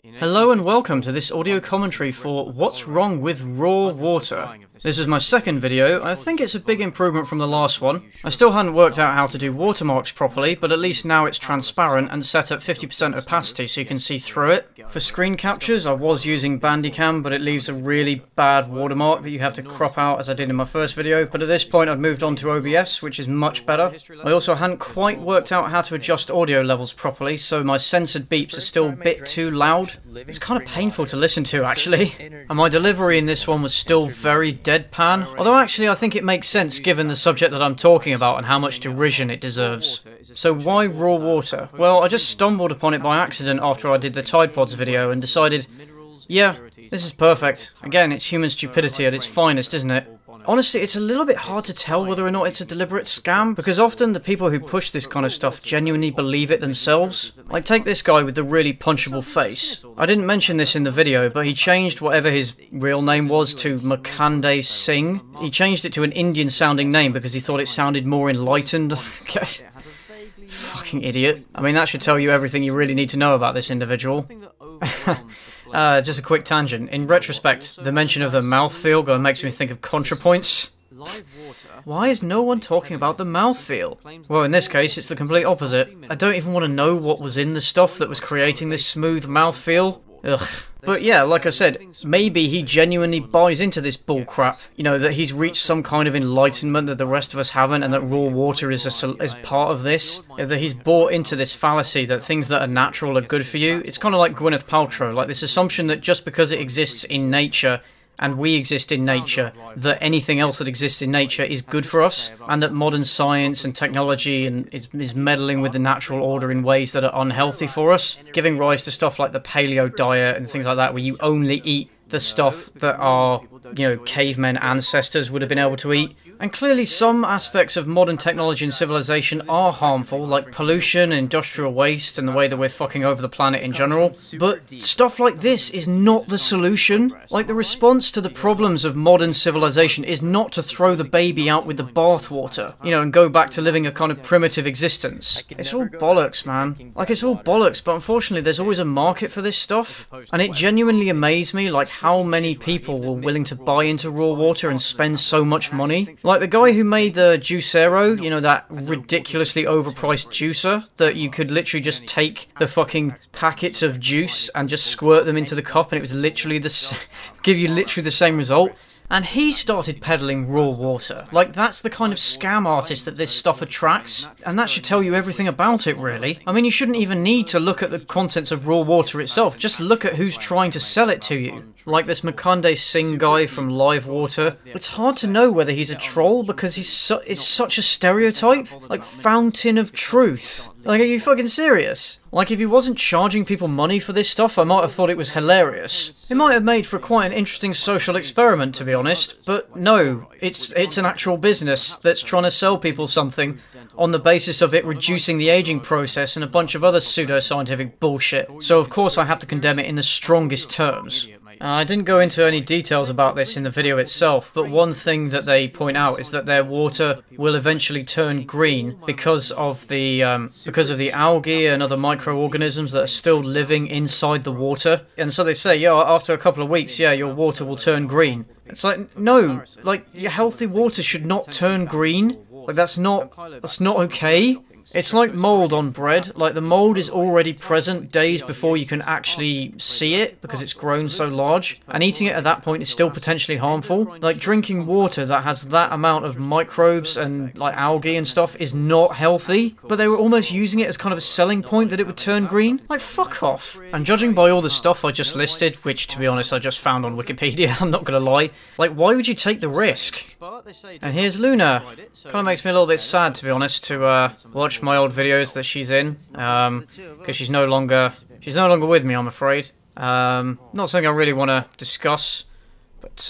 Hello and welcome to this audio commentary for What's Wrong with Raw Water. This is my second video. I think it's a big improvement from the last one. I still hadn't worked out how to do watermarks properly, but at least now it's transparent and set at 50% opacity so you can see through it. For screen captures, I was using Bandicam, but it leaves a really bad watermark that you have to crop out as I did in my first video, but at this point I've moved on to OBS, which is much better. I also hadn't quite worked out how to adjust audio levels properly, so my censored beeps are still a bit too loud. It's kind of painful to listen to, actually. And my delivery in this one was still very deadpan. Although actually I think it makes sense given the subject that I'm talking about and how much derision it deserves. So why raw water? Well, I just stumbled upon it by accident after I did the Tide Pods video and decided, yeah, this is perfect. Again, it's human stupidity at its finest, isn't it? Honestly, it's a little bit hard to tell whether or not it's a deliberate scam, because often the people who push this kind of stuff genuinely believe it themselves. Like, take this guy with the really punchable face. I didn't mention this in the video, but he changed whatever his real name was to Makande Singh. He changed it to an Indian-sounding name because he thought it sounded more enlightened, I guess. Fucking idiot. I mean, that should tell you everything you really need to know about this individual. Just a quick tangent. In retrospect, the mention of the mouthfeel makes me think of ContraPoints. Why is no one talking about the mouthfeel? Well, in this case, it's the complete opposite. I don't even want to know what was in the stuff that was creating this smooth mouthfeel. Ugh. But yeah, like I said, maybe he genuinely buys into this bullcrap. You know, that he's reached some kind of enlightenment that the rest of us haven't, and that raw water is part of this. That he's bought into this fallacy that things that are natural are good for you. It's kind of like Gwyneth Paltrow, like this assumption that just because it exists in nature, and we exist in nature, that anything else that exists in nature is good for us, and that modern science and technology is meddling with the natural order in ways that are unhealthy for us, giving rise to stuff like the paleo diet and things like that, where you only eat the stuff that our, you know, cavemen ancestors would have been able to eat. And clearly some aspects of modern technology and civilization are harmful, like pollution, industrial waste, and the way that we're fucking over the planet in general. But stuff like this is not the solution. Like, the response to the problems of modern civilization is not to throw the baby out with the bathwater, you know, and go back to living a kind of primitive existence. It's all bollocks, man. Like, it's all bollocks, but unfortunately there's always a market for this stuff. And it genuinely amazed me, like, how many people were willing to buy into raw water and spend so much money. Like the guy who made the Juicero, you know, that ridiculously overpriced juicer that you could literally just take the fucking packets of juice and just squirt them into the cup and it was literally give you literally the same result. And he started peddling raw water. Like, that's the kind of scam artist that this stuff attracts. And that should tell you everything about it, really. I mean, you shouldn't even need to look at the contents of raw water itself. Just look at who's trying to sell it to you. Like this Makande Singh guy from Live Water. It's hard to know whether he's a troll because it's such a stereotype. Like, fountain of truth. Like, are you fucking serious? Like, if he wasn't charging people money for this stuff, I might have thought it was hilarious. It might have made for quite an interesting social experiment, to be honest, but no, it's an actual business that's trying to sell people something on the basis of it reducing the aging process and a bunch of other pseudo-scientific bullshit. So of course I have to condemn it in the strongest terms. I didn't go into any details about this in the video itself, but one thing that they point out is that their water will eventually turn green because of the algae and other microorganisms that are still living inside the water. And so they say, yeah, after a couple of weeks, yeah, your water will turn green. It's like, no, like, your healthy water should not turn green. Like, that's not okay. It's like mold on bread. Like, the mold is already present days before you can actually see it because it's grown so large, and eating it at that point is still potentially harmful. Like, drinking water that has that amount of microbes and like algae and stuff is not healthy, but they were almost using it as kind of a selling point that it would turn green. Like, fuck off. And judging by all the stuff I just listed, which to be honest I just found on Wikipedia, I'm not gonna lie, like, why would you take the risk? And here's Luna. Kind of makes me a little bit sad, to be honest, to watch my old videos that she's in, because she's no longer with me, I'm afraid. Not something I really want to discuss, but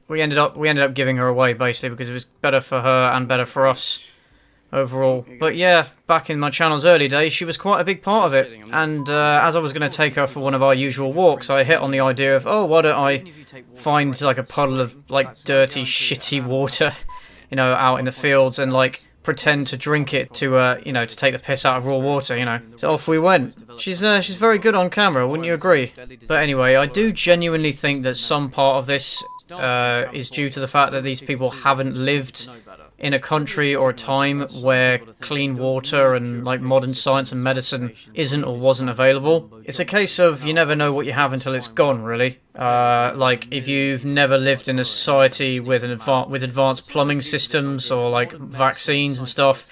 we ended up giving her away basically because it was better for her and better for us overall. But yeah, back in my channel's early days, she was quite a big part of it. And as I was going to take her for one of our usual walks, I hit on the idea of, oh, why don't I find like a puddle of like dirty, shitty water, you know, out in the fields and like pretend to drink it to, you know, to take the piss out of raw water, you know. So off we went. She's very good on camera, wouldn't you agree? But anyway, I do genuinely think that some part of this is due to the fact that these people haven't lived in a country or a time where clean water and like modern science and medicine isn't or wasn't available. It's a case of you never know what you have until it's gone, really. Like if you've never lived in a society with advanced plumbing systems or like vaccines and stuff,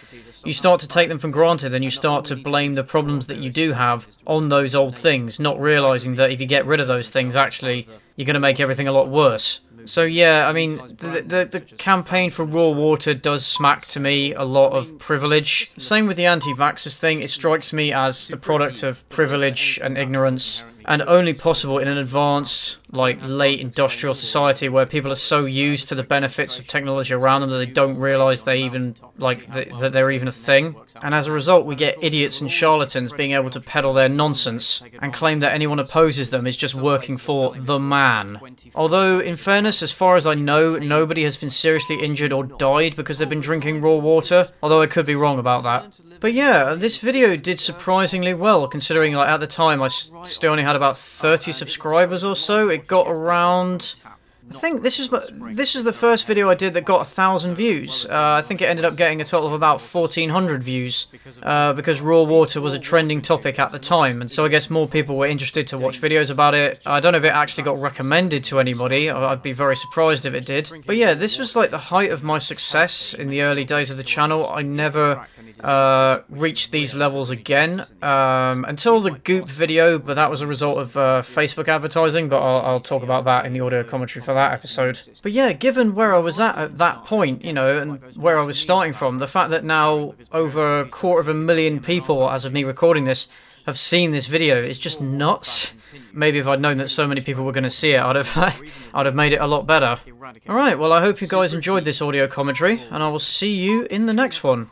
you start to take them for granted and you start to blame the problems that you do have on those old things, not realizing that if you get rid of those things, actually, you're going to make everything a lot worse. So yeah, I mean, the campaign for raw water does smack to me a lot of privilege. Same with the anti-vaxxers thing, it strikes me as the product of privilege and ignorance, and only possible in an advanced, like, late industrial society where people are so used to the benefits of technology around them that they don't realise they even, like, that they're even a thing. And as a result, we get idiots and charlatans being able to peddle their nonsense and claim that anyone opposes them is just working for the man. Although, in fairness, as far as I know, nobody has been seriously injured or died because they've been drinking raw water, although I could be wrong about that. But yeah, this video did surprisingly well, considering like at the time I still only had about 30 subscribers or so. It got around... I think this is the first video I did that got 1,000 views. I think it ended up getting a total of about 1,400 views because raw water was a trending topic at the time, and so I guess more people were interested to watch videos about it. I don't know if it actually got recommended to anybody. I'd be very surprised if it did. But yeah, this was like the height of my success in the early days of the channel. I never reached these levels again until the Goop video, but that was a result of Facebook advertising, but I'll talk about that in the audio commentary for that episode. But yeah, given where I was at that point, you know, and where I was starting from, the fact that now over 250,000 people, as of me recording this, have seen this video is just nuts. Maybe if I'd known that so many people were going to see it, I'd have made it a lot better. Alright, well I hope you guys enjoyed this audio commentary, and I will see you in the next one.